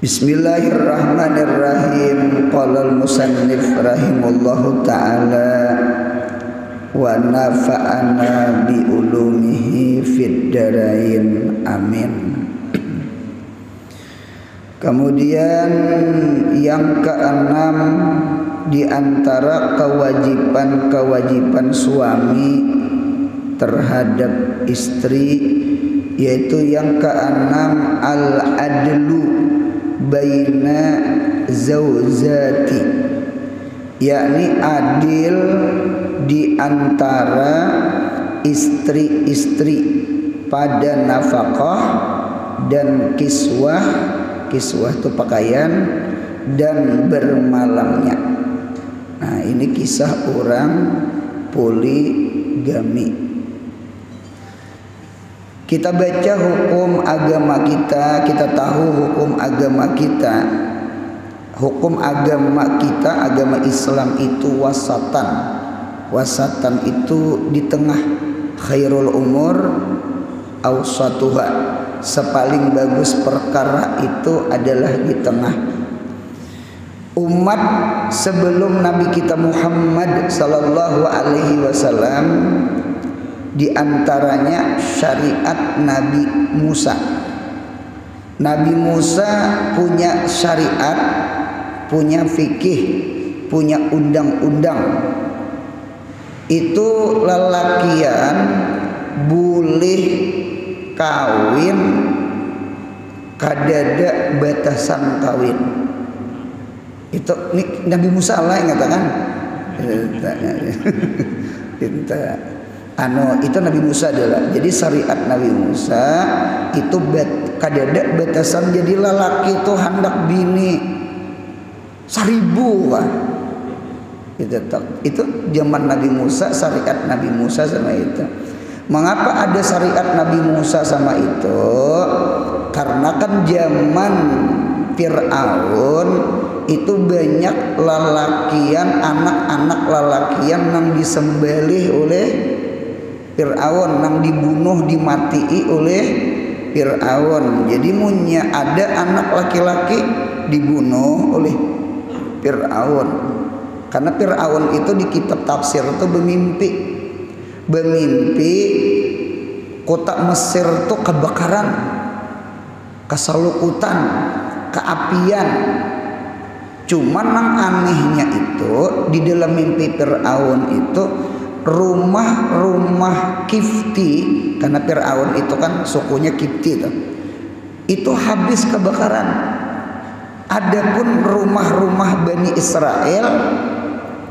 Bismillahirrahmanirrahim. Qala al-musannif rahimahullahu ta'ala wa nafa'ana bi ulumihi fid darain amin. Kemudian yang keenam di antara kewajiban-kewajiban suami terhadap istri, yaitu yang keenam al-adlu baina zauzati, yakni adil di antara istri-istri pada nafkah dan kiswah. Kiswah itu pakaian dan bermalamnya. Nah, ini kisah orang poligami. Kita baca hukum agama kita, kita tahu hukum agama kita. Hukum agama kita, agama Islam itu wasatan. Wasatan itu di tengah. Khairul umur awsatuha. Sepaling bagus perkara itu adalah di tengah. Umat sebelum Nabi kita Muhammad sallallahu alaihi wasallam, di antaranya syariat Nabi Musa. Nabi Musa punya syariat, punya fikih, punya undang-undang. Itu lelakian boleh kawin kadada batasan kawin. Itu Nabi Musa Allah yang katakan. Itu Nabi Musa adalah. Jadi syariat Nabi Musa itu kadada batasan. Jadi lelaki itu hendak bini 1000 kan. Itu zaman Nabi Musa, syariat Nabi Musa sama itu. Mengapa ada syariat Nabi Musa sama itu? Karena kan zaman Fir'aun itu banyak lelakian, anak-anak lelakian yang disembelih oleh Fir'aun, yang dibunuh, dimatii oleh Fir'aun. Jadi munya ada anak laki-laki dibunuh oleh Fir'aun. Karena Fir'aun itu di kitab tafsir itu bermimpi kota Mesir itu kebakaran, kesalukutan, keapian. Cuman yang anehnya itu di dalam mimpi Fir'aun itu rumah-rumah Kifti, karena Fir'aun itu kan sukunya Kifti itu habis kebakaran. Adapun rumah-rumah Bani Israel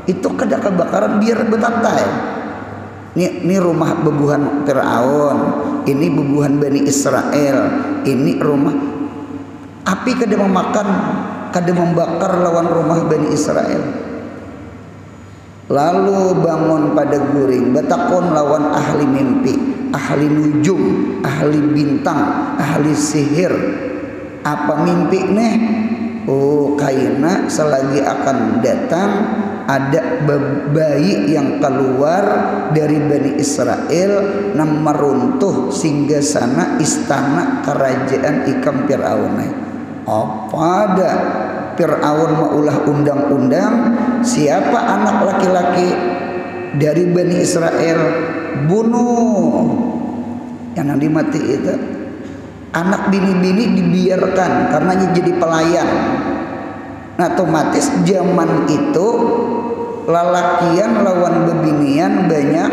itu kada kebakaran, biar betatai. Ini rumah bebuhan Fir'aun, ini bebuhan Bani Israel, ini rumah api kada memakan, kada membakar lawan rumah Bani Israel. Lalu bangun pada guring, betakon lawan ahli mimpi, ahli nujum, ahli bintang, ahli sihir. Apa mimpi nih? Oh, kaina selagi akan datang ada bayi yang keluar dari Bani Israel yang meruntuh sehingga sana istana kerajaan ikam Fir'aun. Apa ada Fir'aun maulah undang-undang, siapa anak laki-laki dari Bani Israel bunuh, yang dimati itu. Anak bini-bini dibiarkan karena jadi pelayan. Nah, otomatis zaman itu lalakian lawan bebinian banyak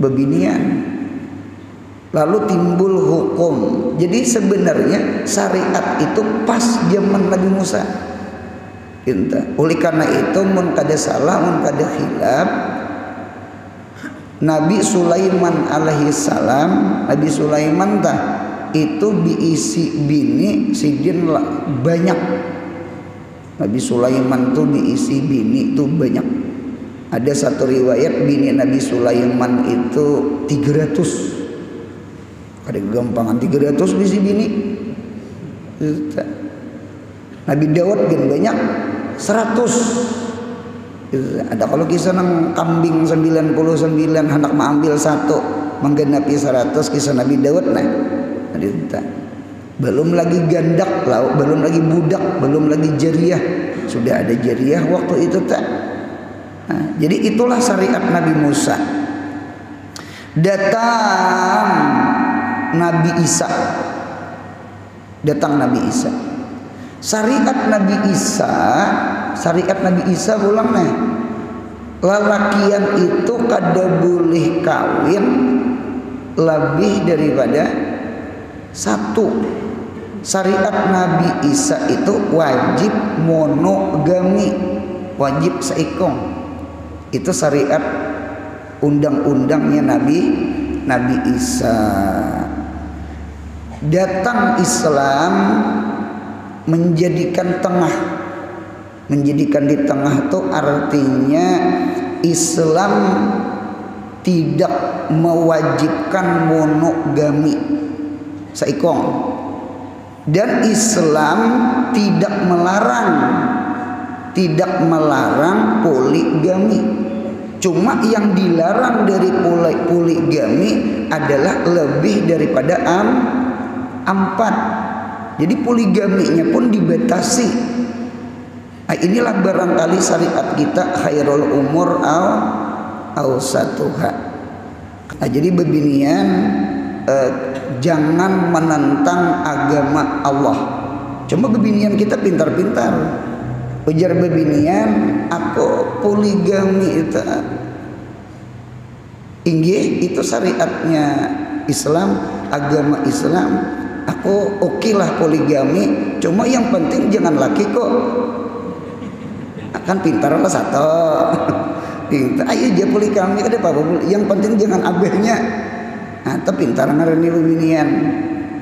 bebinian. Lalu timbul hukum. Jadi sebenarnya syariat itu pas zaman Nabi Musa. Oleh karena itu mun kada salah, mun kada khilaf, Nabi Sulaiman alaihi salam, Nabi Sulaiman itu diisi bini sidin banyak. Nabi Sulaiman tuh diisi bini itu banyak. Ada satu riwayat bini Nabi Sulaiman itu 300. Ada gampangan 300 bisi bini. Nabi Daud bin banyak 100. Ada kalau kisah nang kambing 99 hendak mengambil satu menggenapi 100, kisah Nabi Daud nah. belum lagi gandak, belum lagi budak, belum lagi jariyah. Sudah ada jariyah waktu itu tak. Nah, jadi itulah syariat Nabi Musa. Datang Nabi Isa. Datang Nabi Isa. Syariat Nabi Isa ulang nih. Lalakian itu kada boleh kawin lebih daripada satu. Syariat Nabi Isa itu wajib monogami, wajib seikong. Itu syariat undang-undangnya Nabi Isa. Datang Islam menjadikan di tengah itu artinya Islam tidak mewajibkan monogami seikong, dan Islam tidak melarang poligami. Cuma yang dilarang dari poligami adalah lebih daripada 4. Jadi poligaminya pun dibatasi. Nah, inilah barangkali syariat kita khairul umur awsatuha. Nah, jadi bebinian jangan menentang agama Allah. Cuma bebinian kita pintar-pintar. Ujar bebinian, aku poligami itu inggih itu syariatnya Islam, agama Islam. Aku okelah poligami, cuma yang penting jangan laki kok. Akan pintar lah satu. Pintar, ayo aja poligami ada apa-apa. Yang penting jangan abehnya. Nah, tapi pintar ngarani bebinian.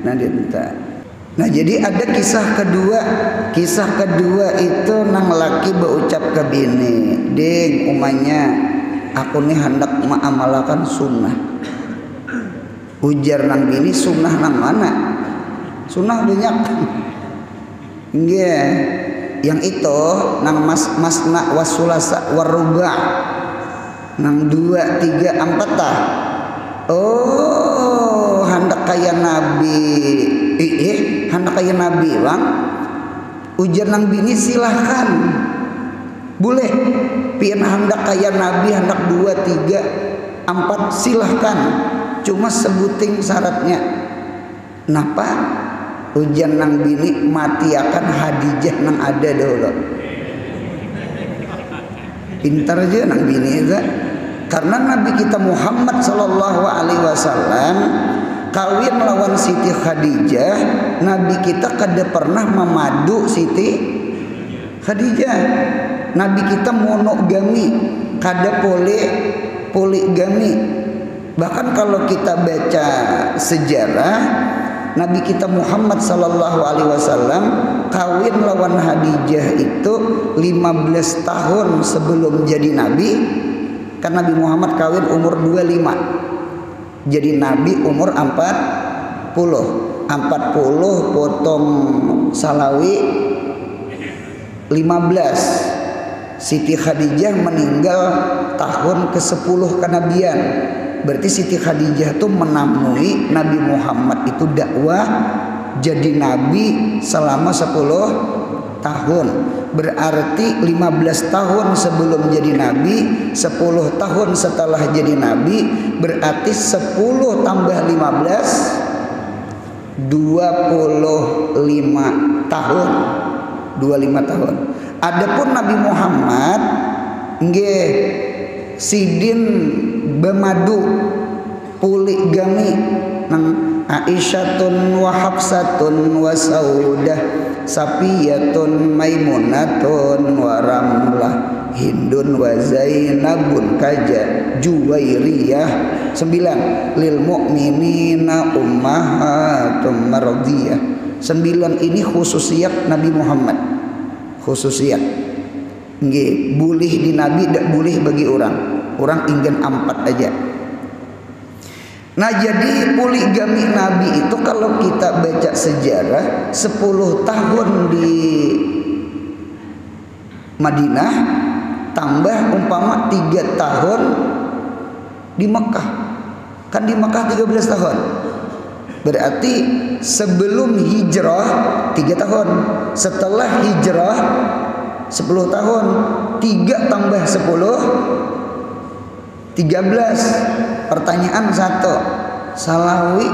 Nah, dia minta. Nah, jadi ada kisah kedua. Kisah kedua itu nang laki berucap ke bini, "Ding, umanya aku nih hendak mengamalkan sunnah." Ujar nang bini, "Sunnah nang mana?" Sunnah banyak. Nggih. Yang itu nang masna wasulasa waruba. Nang 2, 3, 4 tah. Oh, hendak kaya Nabi. Hendak kaya Nabi, Bang. Ujar nang bini, silahkan. Boleh. Pian hendak kaya Nabi, hendak 2, 3, 4 silahkan. Cuma sebuting syaratnya. Napa? Ujian nang bini mati akan Hadijah nang ada dulu. Pintar aja nang bini itu. Karena Nabi kita Muhammad sallallahu alaihi wasallam kawin lawan Siti Khadijah, Nabi kita kada pernah memadu Siti Khadijah. Nabi kita monogami, kada poligami. Bahkan kalau kita baca sejarah, Nabi kita Muhammad sallallahu alaihi wasallam kawin lawan Khadijah itu 15 tahun sebelum jadi nabi. Kan Nabi Muhammad kawin umur 25. Jadi nabi umur 40. 40 potong salawi 15. Siti Khadijah meninggal tahun ke-10 kenabian. Berarti Siti Khadijah itu menamui Nabi Muhammad itu dakwah jadi nabi selama 10 tahun. Berarti 15 tahun sebelum jadi nabi, 10 tahun setelah jadi nabi, berarti 10 tambah 15 25 tahun. 25 tahun. Adapun Nabi Muhammad nggih sidin bemadu poligami nang Aisyatun wa Hafsatun wa Saudah Safiyatun Maimunatun wa Ramlah Hindun wa Zainabun kaja Juwairiyah 9 lil mu'minina ummahatum mardiyah. 9 ini khususiyat Nabi Muhammad. Khususiyat nggih boleh di Nabi, tidak boleh bagi orang ingin 4 aja. Nah, jadi poligami Nabi itu kalau kita baca sejarah 10 tahun di Madinah tambah umpama 3 tahun di Mekah. Kan di Mekah 13 tahun. Berarti sebelum hijrah 3 tahun, setelah hijrah 10 tahun. 3 tambah 10 13. Pertanyaan 1, salawi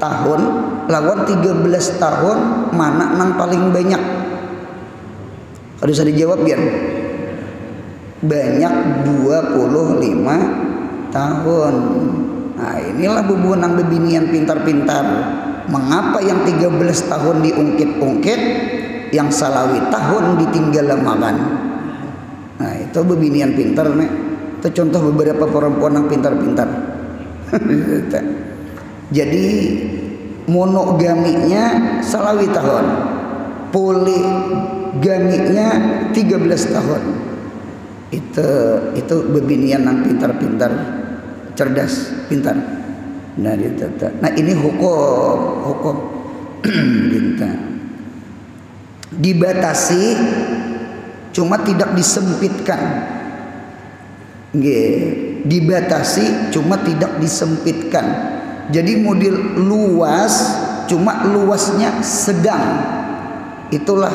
tahun lawan 13 tahun mana nang paling banyak? Harus bisa dijawab biar banyak 25 tahun. Nah inilah bubuhan nang bebinian pintar-pintar. Mengapa yang 13 tahun diungkit-ungkit, yang salawi tahun ditinggal lamakan? Nah itu bebinian pintar nih. Itu contoh beberapa perempuan yang pintar-pintar. Jadi monogaminya salawi tahun, poligaminya 13 tahun. Itu bebinian yang pintar-pintar, cerdas, pintar. Nah ini hukum pintar. Dibatasi, cuma tidak disempitkan. Dibatasi, cuma tidak disempitkan. Jadi model luas, cuma luasnya sedang. Itulah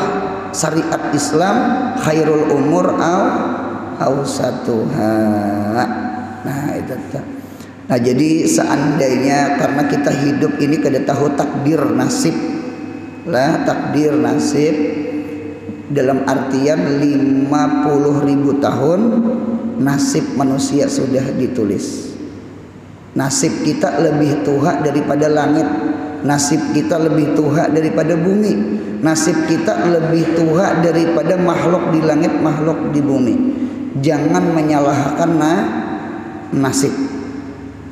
syariat Islam, khairul umur awsatuha. Nah itu. Nah jadi seandainya karena kita hidup ini kada tahu takdir nasib lah, takdir nasib dalam artian 50.000 tahun nasib manusia sudah ditulis. Nasib kita lebih tua daripada langit, nasib kita lebih tua daripada bumi, nasib kita lebih tua daripada makhluk di langit, makhluk di bumi. Jangan menyalahkan nasib.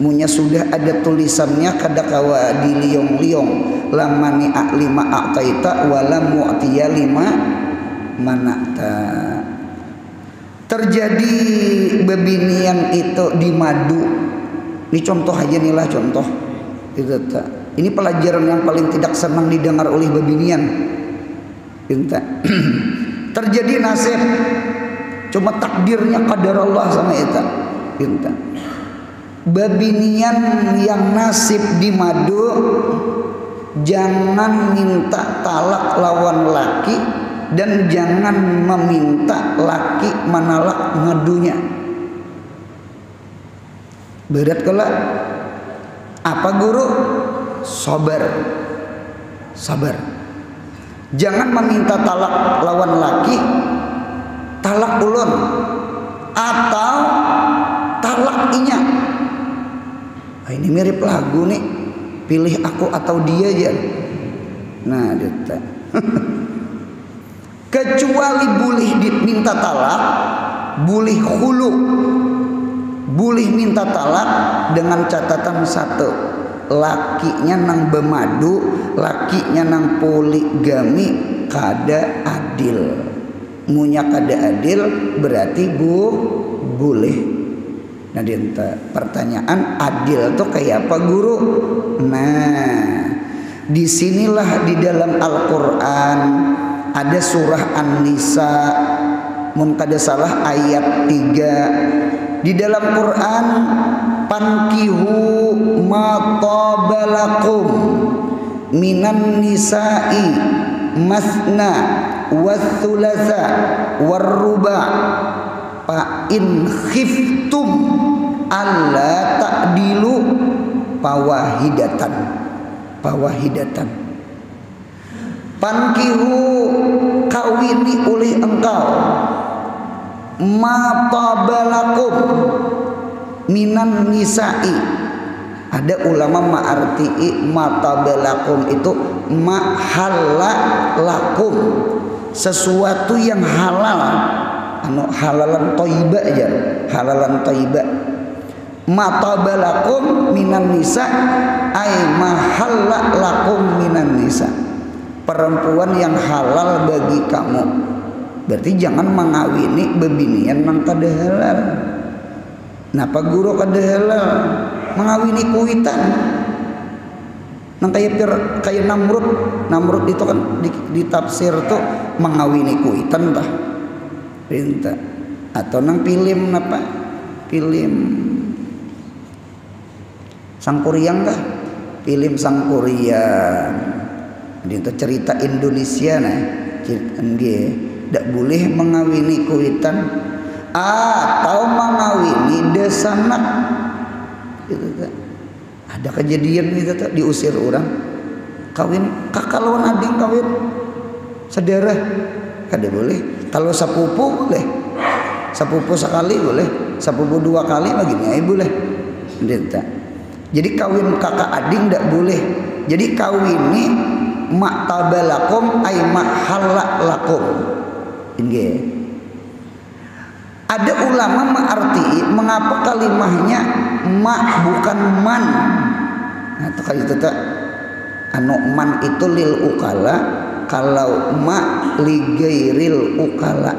Munya sudah ada tulisannya kada kawa di liong-liong, lamani aklima aqtaita wala mu'tiya lima manata. Terjadi bebinian itu di madu. Ini contoh aja nih lah, contoh. Ini pelajaran yang paling tidak senang didengar oleh bebinian. Terjadi nasib, cuma takdirnya qadar Allah sama itu. Bebinian yang nasib di madu, jangan minta talak lawan laki dan jangan meminta laki menalak madunya. Berat kala. Apa guru? Sabar. Jangan meminta talak lawan laki, talak ulun atau talak inya. Ini mirip lagu nih, pilih aku atau dia aja. Nah deta. Kecuali boleh diminta talak, boleh khulu, boleh minta talak dengan catatan 1, lakinya nang bemadu, lakinya nang poligami kada adil. Munya kada adil berarti boleh. Nah pertanyaan adil tuh kayak apa guru? Nah disinilah di dalam Al-Quran ada surah An-Nisa, mun kada salah ayat 3. Di dalam Quran, pankihu ma tabalakum minan nisa'i masna wathulasa warruba fa in khiftum alla ta'dilu pawahidatan. Pankihu, kawini oleh engkau ma tabalakum minan nisa'i. Ada ulama ma'arti'i ma tabalakum itu ma halalakum, sesuatu yang halal, halalan thayyibah aja, halalan thayyibah. Ma tabalakum minan nisa ay ma halalakum minan nisa, perempuan yang halal bagi kamu. Berarti jangan mengawini bebinian nang kada halal. Napa guru kada halal? Mengawini kuitan. Nang kayak Namrud itu kan di tafsir tuh mengawini kuitan tah. Perintah. Atau nang film napa? Film Sangkuriang kah? film Sangkuriang. Itu cerita Indonesia nah. Tidak boleh mengawini kuitan atau mengawini desanak. Gitu, ada kejadian gitu diusir orang kawin kakak lawan adik kawin saudara kada boleh. Kalau sepupu boleh, sepupu sekali boleh, sepupu 2 kali begini ay boleh. Jadi kawin kakak adik tidak boleh. Jadi kawini mak tabalakum ay mak halak lakum. Ini ada ulama mengarti mengapa kalimahnya mak bukan man. Nah, itu kali itu tak anu man itu lil ukala, kalau mak li gairil ukala.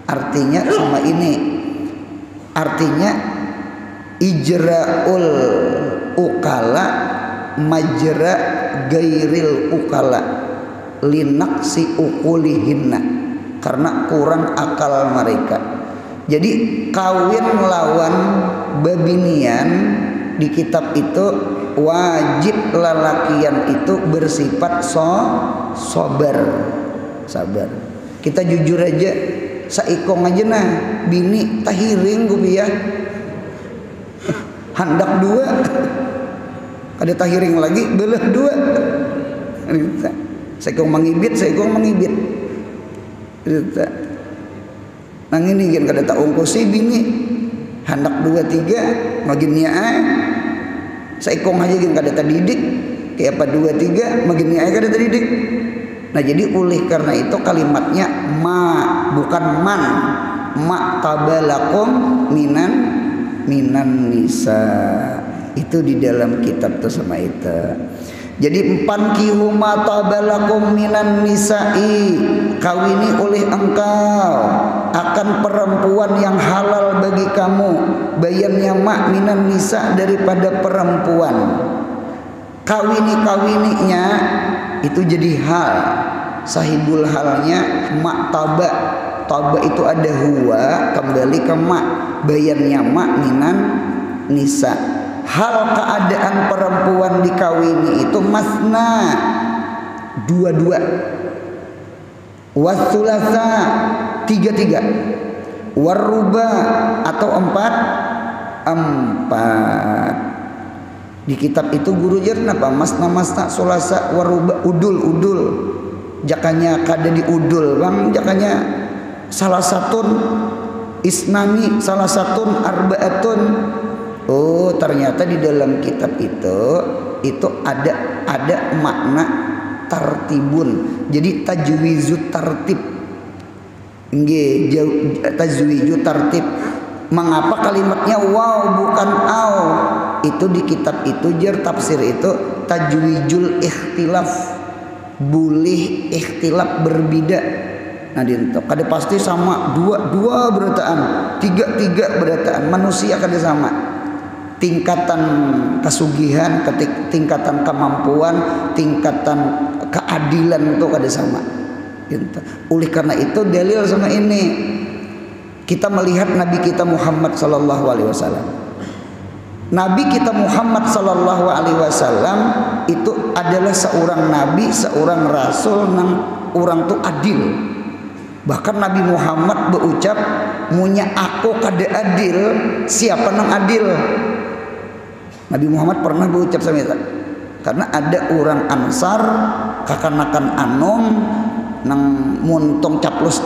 Artinya sama ini. Artinya ijraul ukala majra gairil ukala linaksi ukulihinna, karena kurang akal mereka. Jadi kawin lawan babinian di kitab itu wajib lelakian itu bersifat sabar. Kita jujur aja, saikong aja nah bini tahiring gupiah handak 2 ada tahiring lagi belah 2 saikong mangibit nang ini kan kada tak ongkosi bini handak 2-3 maginya saikong aja kan kada terdidik kayak apa 2-3 maginya kada terdidik. Nah jadi oleh karena itu kalimatnya ma bukan man. Ma tabalakum minan nisa. Itu di dalam kitab tuh sama itu. Jadi empankihu ma tabalakum minan nisa'i, kawini oleh engkau akan perempuan yang halal bagi kamu. Bayannya mak minan nisa daripada perempuan. Kawini-kawininya itu jadi hal, sahibul halnya mak taba itu ada huwa kembali ke mak, bayannya mak minan nisa. Hal keadaan perempuan dikawini itu masna 2-2, wasulasa 3-3, waruba atau 4. Di kitab itu guru jer napa masna sulasa waruba udul jakanya kada di udul bang, jakanya salah satun isnani salah satun arbaatun. Oh ternyata di dalam kitab itu ada makna tartibun. Jadi tajwizut tartib. Nggih, tajwizut tartib. Mengapa kalimatnya waw bukan aw? Itu di kitab itu jer tafsir itu tajwijul ikhtilaf. Boleh ikhtilaf berbeda. Nah dinto kada pasti sama dua berataan, tiga berataan. Manusia kada sama. Tingkatan kesugihan, tingkatan kemampuan, tingkatan keadilan itu kada sama. Dinto. Oleh karena itu dalil sama ini. Kita melihat Nabi kita Muhammad sallallahu alaihi wasallam. Nabi kita Muhammad sallallahu alaihi wasallam itu adalah seorang nabi, seorang rasul nang orang tu adil. Bahkan Nabi Muhammad berucap, "Munya aku kada adil, siapa nang adil?" Nabi Muhammad pernah berucap sama itu. Karena ada orang Ansar kakanakan anom nang muntong caplus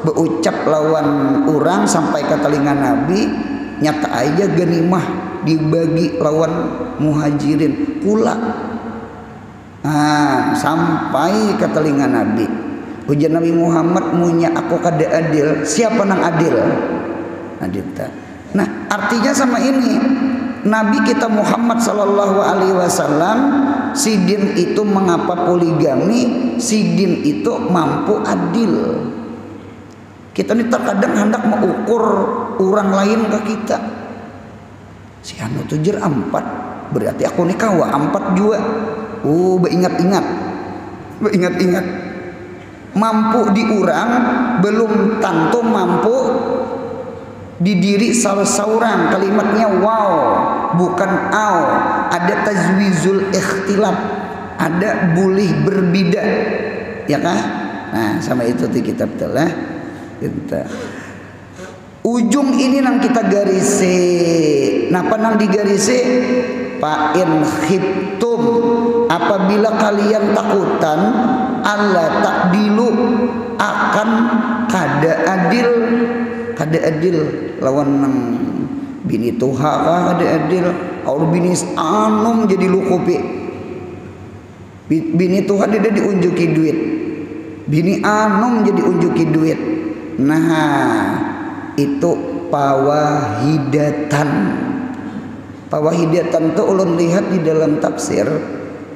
berucap lawan orang sampai ke telinga Nabi, nyata aja ganimah dibagi lawan muhajirin pula. Sampai ke telinga Nabi. Ujar Nabi Muhammad, munya aku kada adil, siapa nang adil? Nah artinya sama ini, Nabi kita Muhammad sallallahu alaihi wasallam sidin itu mengapa poligami, sidin itu mampu adil. Kita ini terkadang hendak mengukur orang lain ke kita. Si anu tujer 4, berarti aku ni kawa 4 juga. Beingat-ingat. Mampu diurang belum tentu mampu didiri salah seorang, kalimatnya wow bukan au, ada tajwizul ikhtilaf, ada boleh berbeda, ya kan? Nah sama itu di kitab telah kita ujung ini nang kita garise. Napa nang digarise? Fa in khiftum, apabila kalian takutan, Allah takdilu akan kada adil lawan nang bini tuha kah kada adil, au bini anum jadi lukupi. Bini tuha dia diunjuki duit, bini anum jadi unjuki duit. Nah itu pawahidatan. Pawahidatan tuh ulun lihat di dalam tafsir.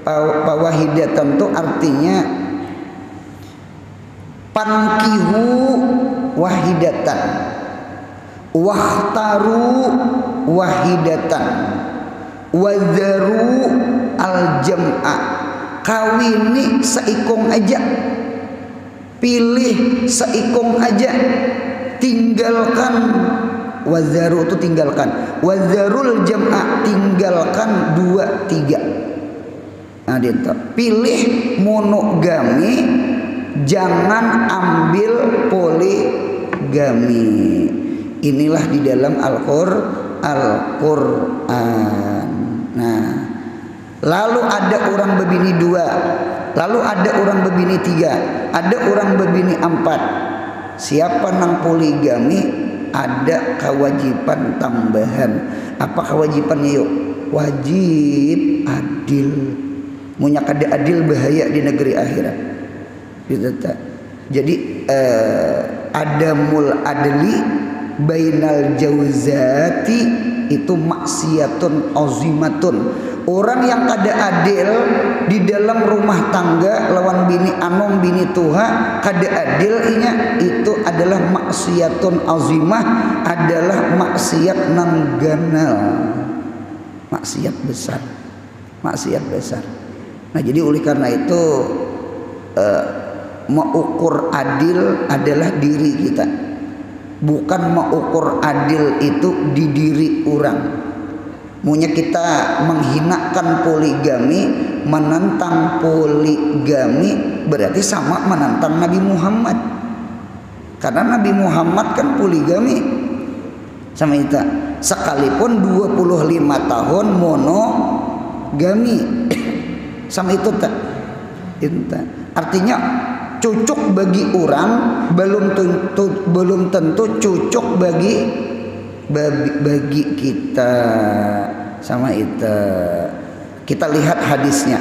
Pawahidatan tuh artinya pankihu wahidatan, wahtaru wahidatan, wadharu aljam'a, kawini seikung aja, pilih seikung aja, tinggalkan. Wadharu itu tinggalkan, wadharul jam'a tinggalkan 2, 3. Nah itu pilih monogami, jangan ambil poligami. Inilah di dalam Al-Qur'an. Nah lalu ada orang berbini 2, lalu ada orang berbini 3, ada orang berbini 4. Siapa nang poligami ada kewajiban tambahan. Apa kewajibannya yuk? Wajib adil. Munya kada adil bahaya di negeri akhirat. Jadi adamul adli bainal jauzati itu maksiatun azimatun. Orang yang kada adil di dalam rumah tangga lawan bini anom bini tuha, kada adil inya itu adalah maksiatun azimah, adalah maksiat nang ganal, maksiat besar, maksiat besar. Nah jadi oleh karena itu mengukur adil adalah diri kita, bukan mengukur adil itu di diri orang. Munya kita menghinakan poligami, menentang poligami, berarti sama menentang Nabi Muhammad. Karena Nabi Muhammad kan poligami sama kita. Sekalipun 25 tahun monogami sama itu tak. Artinya cocok bagi orang belum tentu cocok bagi kita. Sama itu kita lihat hadisnya.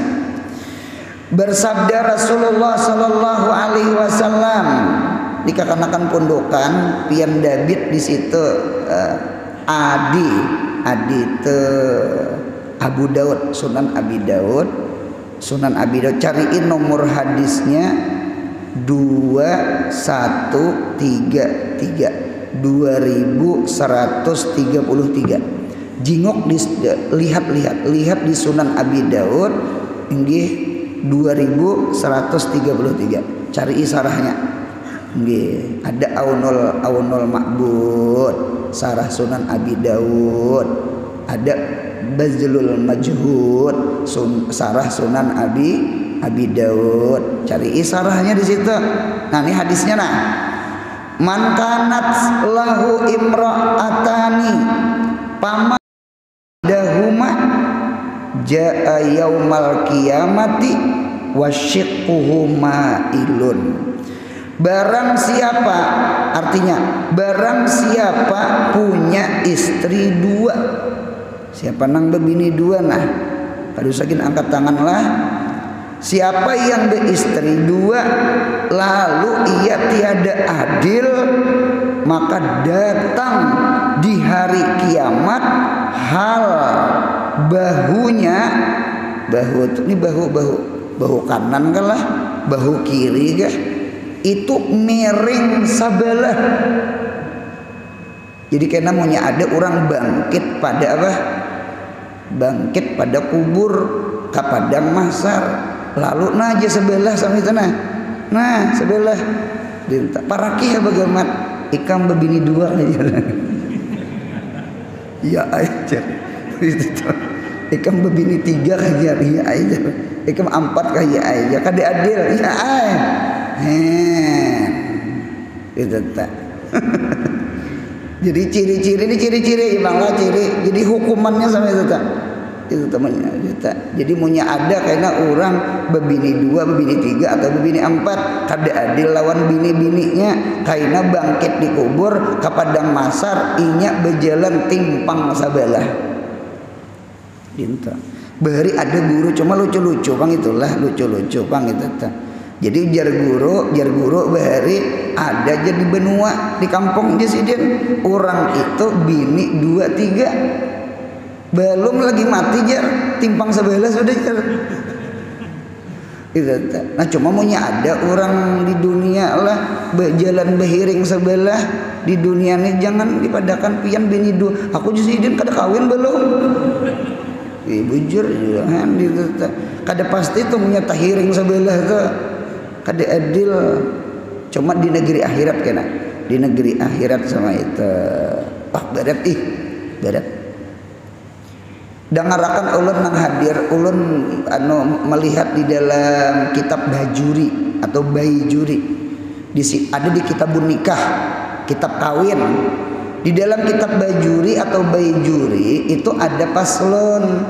Bersabda Rasulullah sallallahu alaihi wasallam di kakanakan pondokan pian David di situ Adi te Abu Daud, Sunan Abi Daud cariin nomor hadisnya 2133 2133. Jingok lihat di Sunan Abi Daud inggih 2133. Cari isarahnya. Nggih, ada Aunul Ma'bud, sarah Sunan Abi Daud. Ada Bazlul Majhud, sarah Sunan Abi Daud. Cari isarahnya di situ. Nah, ini hadisnya nah. Man kanat lahu imra'atani pama dahuma jaa yaumal qiyamati wasyiquhu ma'ilun. Barang siapa, artinya barang siapa punya istri 2, siapa nang berbini 2 nah, pada usahakin angkat tanganlah. Siapa yang beristri 2 lalu ia tiada adil, maka datang di hari kiamat hal bahunya, bahu ini bahu kanan kalah, bahu kiri kah, itu miring sebelah. Jadi karena maunya ada orang bangkit pada apa? Bangkit pada kubur ke padang mahsyar. Lalu aja sebelah sama itu nah sebelah parakih bagaimana ikam berbini 2 aja. Ya aja. Itu ikam bebini 3 kajar ya aja. Ikam 4 kaya aja. Kade adil ya ay. Itu tak. Jadi ciri-ciri ini ciri-ciri imanglah ciri. Jadi hukumannya sama itu tak. Itu temannya kita. Jadi munya ada karena orang bebini 2, bebini 3 atau bebini 4 kada adil lawan bini-bininya karena bangkit di kubur ke padang masar inya berjalan timpang sabelah. Dinta. Bahari ada guru cuma lucu-lucu bang itulah lucu-lucu bang itu tak. Jadi jar guru bahari ada jadi benua di kampung Jesiden orang itu bini 2, 3 belum lagi mati jar timpang sebelah sudah jar. Nah cuma maunya ada orang di dunia lah berjalan behiring sebelah di dunia ini jangan dipadakan pian bini 2. Aku Jesiden kada kawin belum. Bujur jangan gitu. Kada pasti tuh punya tahiring sebelah tuh. Kada adil. Cuma di negeri akhirat kena. Di negeri akhirat sama itu. Berat berat. Dangarakan ulun nang hadir ulun melihat di dalam kitab Bajuri atau Baijuri ada di kitabun nikah, kitab kawin. Di dalam kitab Bajuri atau Baijuri itu ada paslon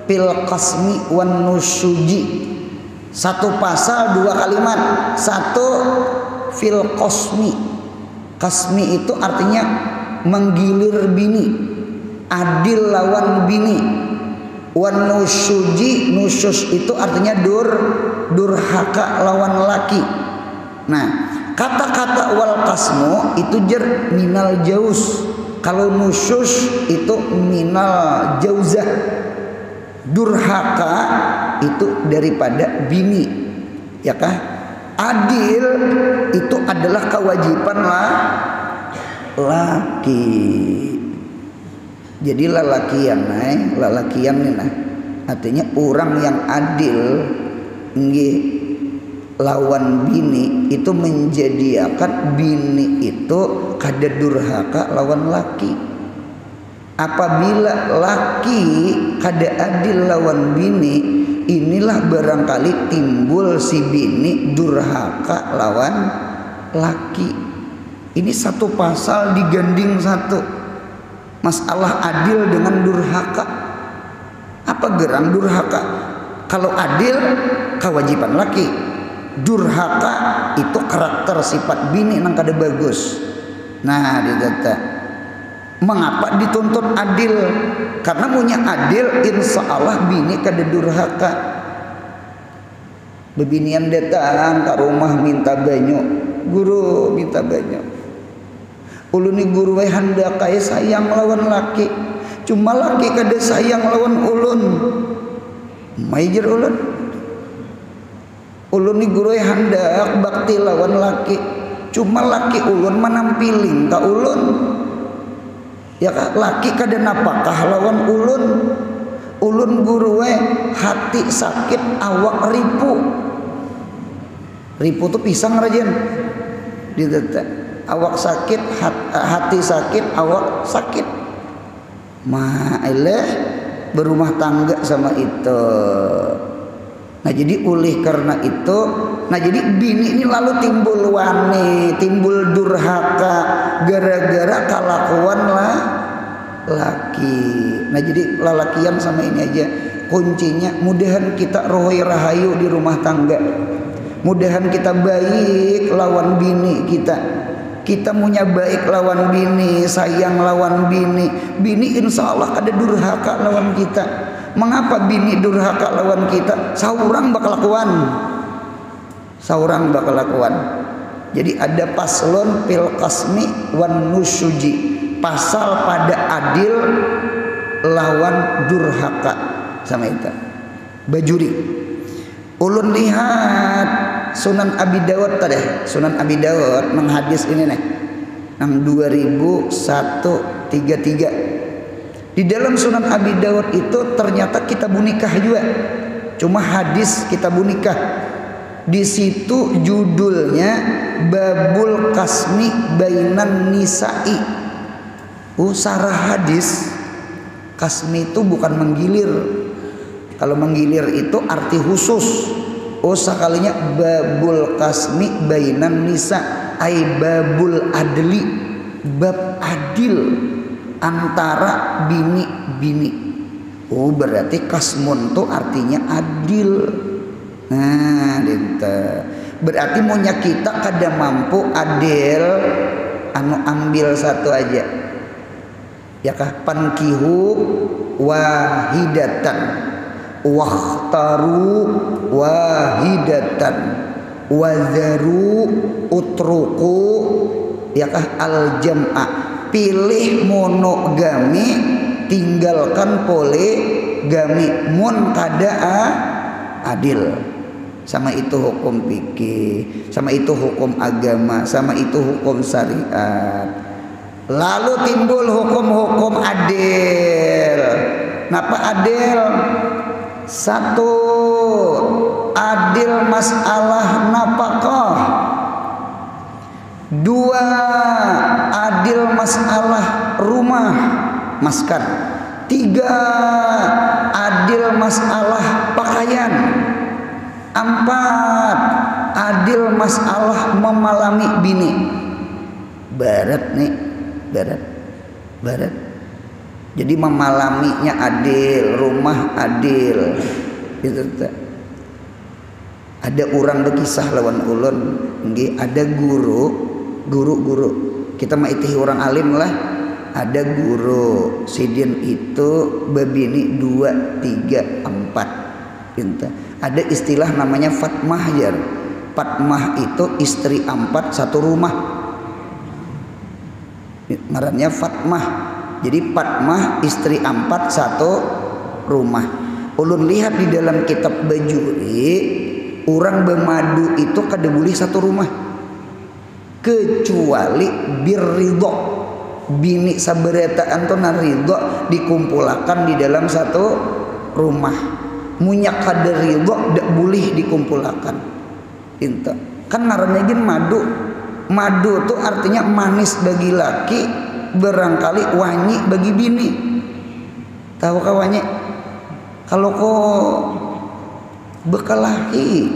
fil qasmi wan nusuji. Satu pasal 2 kalimat. Satu fil qasmi. Qasmi itu artinya menggilir bini. Adil lawan bini. Wan nusuji, nusus itu artinya durhaka lawan laki. Nah, kata-kata wal qasmu itu jer minal jauz. Kalau nusus itu minal jauzah. Durhaka itu daripada bini. Ya kah? Adil itu adalah kewajiban laki. Jadi lalakian nih nah. Artinya orang yang adil nggih lawan bini itu menjadikan bini itu kada durhaka lawan laki. Apabila laki kada adil lawan bini, inilah barangkali timbul si bini durhaka lawan laki. Ini satu pasal diganding satu. Masalah adil dengan durhaka. Apa gerang durhaka? Kalau adil kewajiban laki. Durhaka itu karakter sifat bini nang kada bagus. Nah, ditata. Mengapa dituntut adil? Karena punya adil insya Allah bini kada durhaka. Bebinian datang ke rumah minta banyu. Guru minta banyu. Ulun ni guru we hendak kaya sayang lawan laki. Cuma laki kada sayang lawan ulun. Majer ulun. Ulun ni guru we hendak bakti lawan laki. Cuma laki ulun manampiling ka ulun. Ya laki kada napakah lawan ulun. Ulun guru we hati sakit awak ripu. Ripu tuh pisang rajen. Ditata. Awak sakit, hati sakit, awak sakit. Ma'ileh berumah tangga sama itu. Nah jadi oleh karena itu, nah jadi bini ini lalu timbul wani, timbul durhaka gara-gara kelakuan laki. Nah jadi lalakian sama ini aja kuncinya. Mudahan kita rohoi rahayu di rumah tangga. Mudahan kita baik lawan bini kita. Kita punya baik lawan bini, sayang lawan bini. Bini insya Allah kada durhaka lawan kita. Mengapa bini durhaka lawan kita? Saurang bakal lakuan. Jadi ada paslon fil qasmi wan nusuji. Pasal pada adil lawan durhaka sama itu. Bajuri. Ulun lihat Sunan Abi Dawud tadi. Sunan Abi Dawud menghadis ini nih. Nang 2133. Di dalam Sunan Abi Dawud itu ternyata kitabun nikah juga. Cuma hadis kitabun nikah. Di situ judulnya Babul Kasmi Bainan Nisa'i. Sarah hadis Kasmi itu bukan menggilir. Kalau menggilir itu arti khusus. Oh sekalinya babul kasmi bainan nisa ay babul adli, bab adil antara bini-bini. Oh berarti kasmun tuh artinya adil. Nah dinta. Berarti maunya kita kada mampu adil, anu ambil satu aja. Ya kah pankihu wahidatan wakhtaru wahidatan wadharu utruku ya kah al jam'a, pilih monogami tinggalkan poligami mun kada adil. Sama itu hukum fikih, sama itu hukum agama, sama itu hukum syariat. Lalu timbul hukum-hukum adil. Napa adil? Satu, adil masalah nafkah. Dua, adil masalah rumah maskan. Tiga, adil masalah pakaian. Empat, adil masalah memalami bini. Barat nih, barat. Jadi memalaminya adil, rumah adil. Itu ada orang berkisah lawan ulun, nggih, ada guru. Kita mah itihi orang alim lah. Ada guru sidin itu babini 2, 3, 4. Gitu. Ada istilah namanya Fatmah ya. Fatmah itu istri 4 satu rumah. Ngarannya Fatmah. Jadi Fatmah istri 4 satu rumah. Ulun lihat di dalam kitab Bajuri, orang bermadu itu kada boleh satu rumah. Kecuali birridho. Bini saberetaan tuh naridho dikumpulkan di dalam satu rumah. Munyak kada ridho dak boleh dikumpulkan. Itu kan ngarannya gin madu. Madu tuh artinya manis bagi laki, barangkali wangi bagi bini. Tahu kawannya? Kalau kau bekalahi,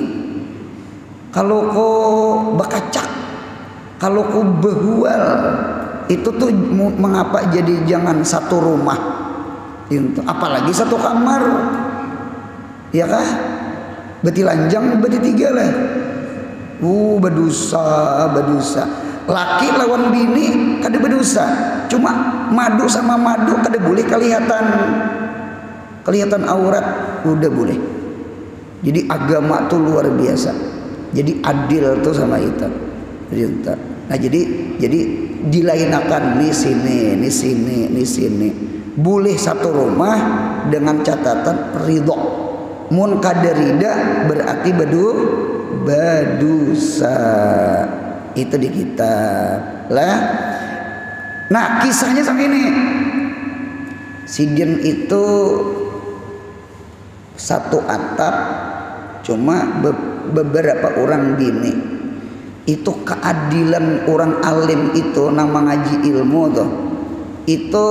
kalau kau bekacak, kalau kau behual, itu tuh mengapa jadi jangan satu rumah? Itu apalagi satu kamar. Ya kah? Beti lanjang, beti 3 lah. Berdosa. Laki lawan bini kada berdosa. Cuma madu sama madu kada boleh kelihatan aurat, udah boleh. Jadi agama tuh luar biasa. Jadi adil tuh sama itu. Nah jadi dilainakan di sini. Boleh satu rumah dengan catatan ridho. Mun kada rida berarti badusa. Itu di kitab lah. Nah kisahnya sampai ini. Sidin itu satu atap, cuma beberapa orang bini. Itu keadilan orang alim itu nama ngaji ilmu tuh. Itu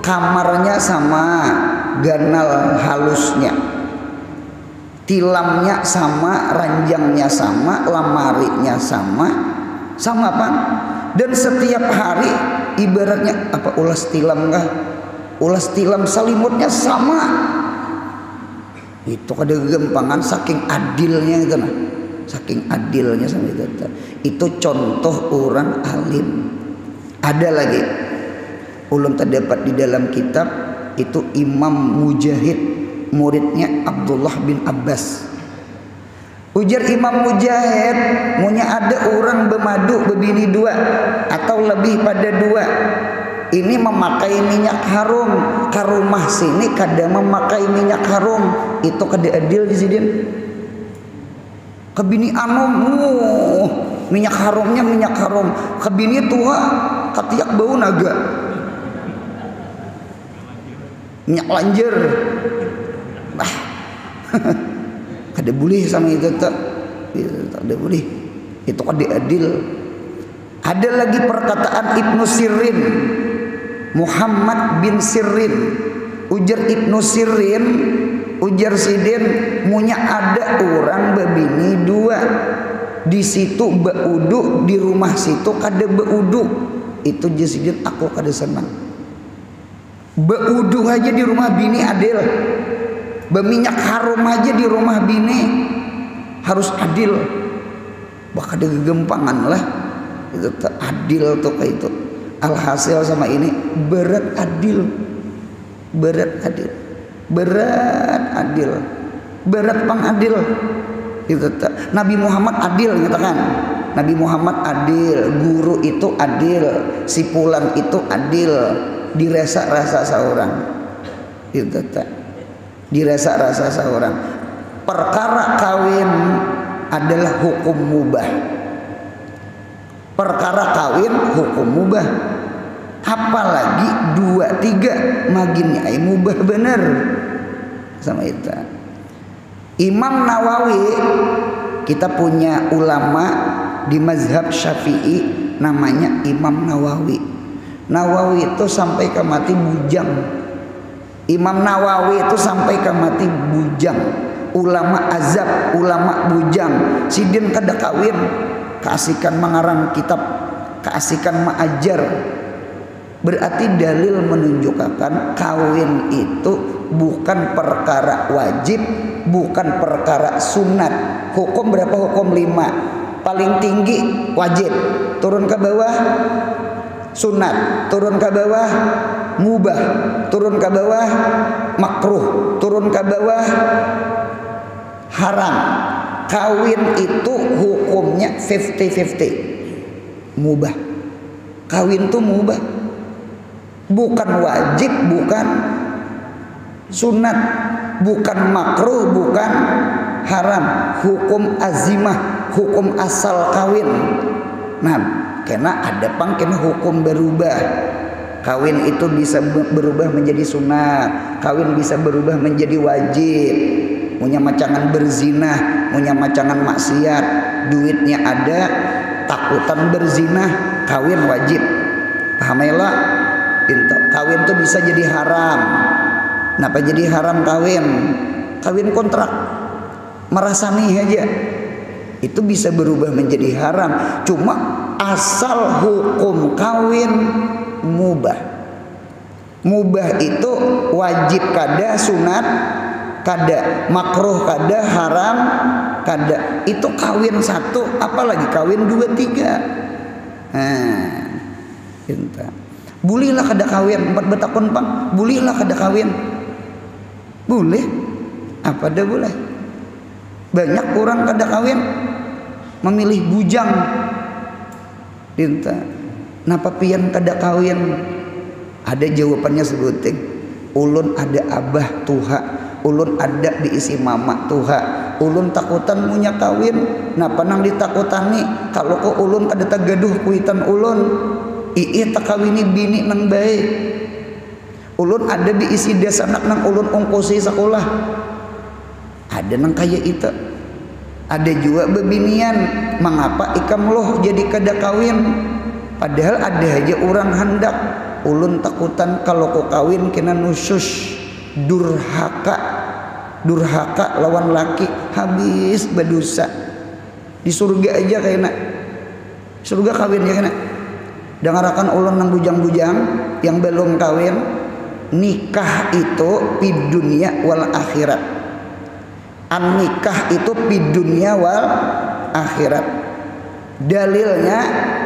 kamarnya sama, ganal halusnya, tilamnya sama, ranjangnya sama, lamarinya sama apa? Dan setiap hari ibaratnya apa ulas tilam kah? Ulas tilam selimutnya sama. Itu kada gempangan saking adilnya itu nah. Saking adilnya sama itu. Itu contoh orang alim. Ada lagi ulun terdapat di dalam kitab itu Imam Mujahid, muridnya Abdullah bin Abbas. Ujar Imam Mujahid, munya ada orang bermadu berbini 2 atau lebih pada 2. Ini memakai minyak harum, ke rumah sini kada memakai minyak harum. Itu kada adil di sini. Kebini minyak harumnya minyak harum. Kebini tua katiak bau naga. Minyak lanjer. Kada boleh sama itu tak ada boleh. Itu kada adil. Ada lagi perkataan Ibnu Sirin, Muhammad bin Sirin. ujar Ibnu Sirin, ujar Sidin, munya ada orang bebini dua, di situ beudu, di rumah situ kada beudu. Itu Sidin aku kada senang. Beudu aja di rumah bini adil, berminyak harum aja di rumah bini harus adil. Bakal ada gegempangan lah. Itu adil tuh kayak itu. Alhasil sama ini berat adil, berat adil, berat adil, berat pengadil. Itu Nabi Muhammad adil nyatakan. Nabi Muhammad adil, guru itu adil, si pulang itu adil, dirasa-rasa seorang. Itu dirasa-rasa seorang. Perkara kawin adalah hukum mubah. Perkara kawin hukum mubah, apalagi 2-3 magin ai mubah bener sama itu. Imam Nawawi, kita punya ulama di mazhab Syafi'i namanya Imam Nawawi. Nawawi itu sampai ke mati bujang. Imam Nawawi itu sampai ke mati bujang. Ulama azab, ulama bujang. Sidin kada kawin, keasikan mengarang kitab, keasikan mengajar. Berarti dalil menunjukkan kawin itu bukan perkara wajib, bukan perkara sunat. Hukum berapa? Hukum 5. Paling tinggi wajib, turun ke bawah sunat, turun ke bawah mubah, turun ke bawah makruh, turun ke bawah haram. Kawin itu hukumnya 50-50, mubah. Kawin itu mubah, bukan wajib, bukan sunat, bukan makruh, bukan haram. Hukum azimah, hukum asal kawin. Nah, karena ada pangkin hukum berubah. Kawin itu bisa berubah menjadi sunat, kawin bisa berubah menjadi wajib. Punya macangan berzina, punya macangan maksiat, duitnya ada, takutan berzina, kawin wajib. Pahamailah, kawin tuh bisa jadi haram. Kenapa jadi haram kawin? Kawin kontrak, merasani aja, itu bisa berubah menjadi haram. Cuma asal hukum kawin mubah. Mubah itu wajib kada, sunat kada, makruh kada, haram kada. Itu kawin 1, apalagi kawin 2-3. Nah, cinta. Bolehlah kada kawin 4 betakun pang, bolehlah kada kawin. Boleh, apa dah boleh. Banyak orang kada kawin memilih bujang. Cinta. Napa pian kada kawin? Ada jawabannya sebuting. Ulun ada abah tuha, ulun ada diisi mama tuha, ulun takutan munya kawin. Napa nang ditakutani? Kalau ko ulun kada tagaduh kuitan ulun, ii takawini bini nang baik. Ulun ada diisi desa anak nang ulun ongkosi sekolah. Ada nang kaya itu. Ada juga bebinian, mengapa ikam loh jadi kada kawin? Padahal ada aja orang hendak. Ulun takutan kalau kau kawin kena nusus, durhaka, durhaka lawan laki, habis berdosa. Di surga aja kayaknya, surga kawin ya kena. Dengarakan ulun nang bujang-bujang yang belum kawin, nikah itu di dunia wal akhirat. An nikah itu di dunia wal akhirat.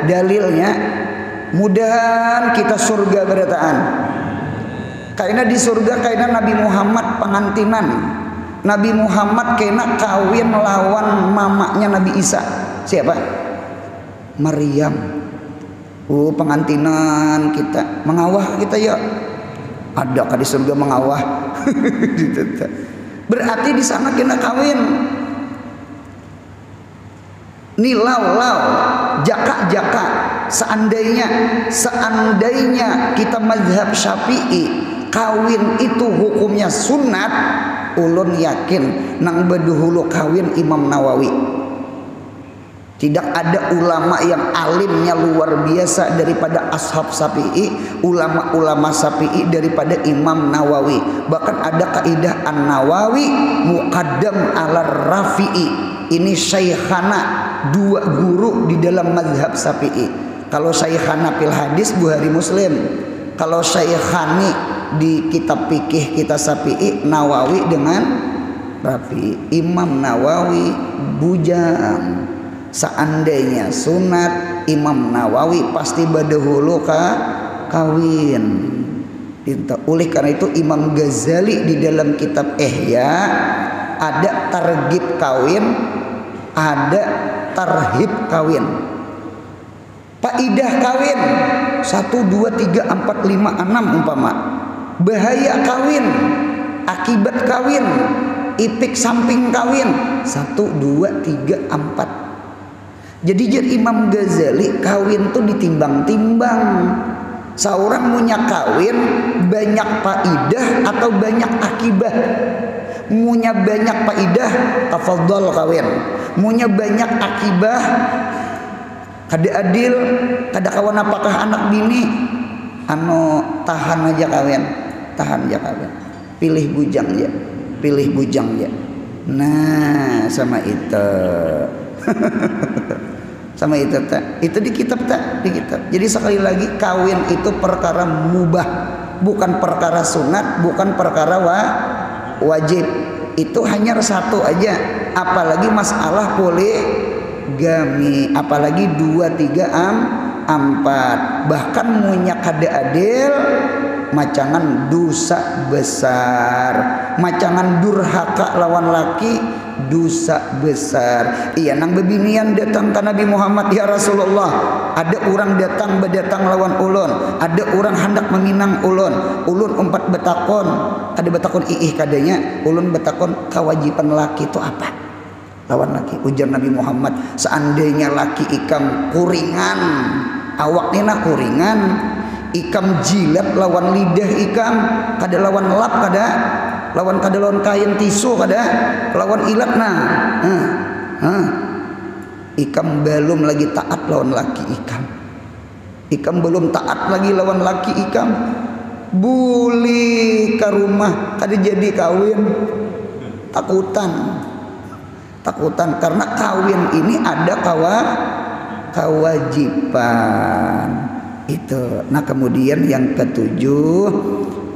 Dalilnya mudahan kita surga berataan. Karena di surga karena Nabi Muhammad pengantinan. Nabi Muhammad kena kawin lawan mamanya Nabi Isa. Siapa? Maryam. Pengantinan kita, mengawah kita ya. Adakah di surga mengawah? Berarti di sana kena kawin. Nilau-lau, jaka-jaka. Seandainya kita mazhab Syafi'i, kawin itu hukumnya sunat, ulun yakin nang beduhulu kawin Imam Nawawi. Tidak ada ulama yang alimnya luar biasa daripada ashab Syafi'i, ulama-ulama Syafi'i daripada Imam Nawawi. Bahkan ada kaidah An-Nawawi muqaddam ala Rafi'i. Ini syaikhana, dua guru di dalam mazhab Syafi'i. Kalau syaikhana fil hadis Bukhari Muslim. Kalau syaikhani di kitab fikih kita Syafi'i Nawawi dengan Rafi'i. Imam Nawawi bujang. Seandainya sunat Imam Nawawi pasti badahulu kawin. Oleh karena itu Imam Ghazali di dalam kitab Ihya ada targhib kawin, ada tarhib kawin. Faidah kawin 1, 2, 3, 4, 5, 6 umpama. Bahaya kawin, akibat kawin, ipik samping kawin 1, 2, 3, 4. Jadi Imam Ghazali kawin tuh ditimbang-timbang. Seorang punya kawin banyak faidah atau banyak akibat. Punya banyak faidah tafadhol kawin. Punya banyak akibah kada adil, kada kawan apakah anak bini anu tahan aja kawin. Tahan aja kawin. Pilih bujang ya. Pilih bujang ya. Nah, sama itu. Sama itu tak, itu di kitab tak, di kitab. Jadi sekali lagi kawin itu perkara mubah, bukan perkara sunat, bukan perkara wajib. Itu hanya satu aja. Apalagi masalah poligami, apalagi 2, 3, 4. Bahkan munya kada adil, macangan dosa besar, macangan durhaka lawan laki, dosa besar. Iya nang bebinian datang ke Nabi Muhammad, ya Rasulullah, ada orang datang berdatang lawan ulun, ada orang hendak meminang ulun umpat betakon, ada betakon iih kadanya, ulun betakon kewajiban laki itu apa? Lawan laki. Ujar Nabi Muhammad, seandainya laki ikam kuringan, awaknya kuringan, ikam jilat lawan lidah ikam, kada lawan lap kada lawan kain tisu kada lawan ilat ikam belum lagi taat lawan laki ikam belum taat lagi lawan laki ikam, buli ke rumah kada jadi kawin. Takutan karena kawin ini ada kewajiban itu. Nah kemudian yang ketujuh,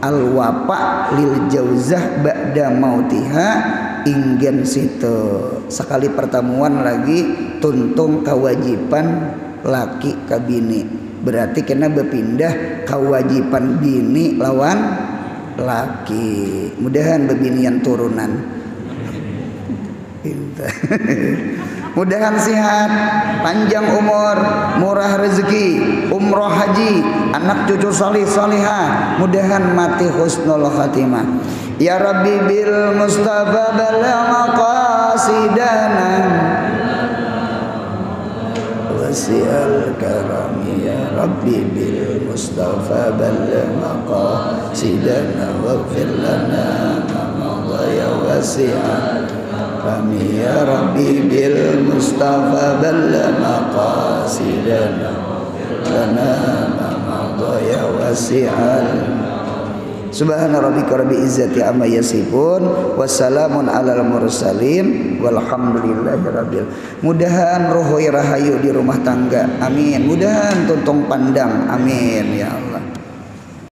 al-wafa lil jauzah ba'da mautiha, inggen situ sekali pertemuan lagi tuntung kewajiban laki ke bini, berarti kena berpindah kewajiban bini lawan laki. Mudahan bebinian turunan. Mudahan sehat, panjang umur, murah rezeki, umroh haji, anak cucu salih salihah, mudahan mati husnul khatimah. Ya Rabbi bil Mustafa balagh maqasidana wasi'al karami. Ya Rabbi bil Mustafa balagh maqasidana waghfir lana ma madha ya wasi'al kami. Ya Rabbi bil Mustafa balagh maqasidana lana ma madha ya wasi'al. Subhana rabbika rabbil izzati amma yasifun, wassalamun alal mursalin, walhamdulillahi rabbil. Mudahan rohoi rahayu di rumah tangga, amin. Mudahan tuntung pandang, amin ya Allah.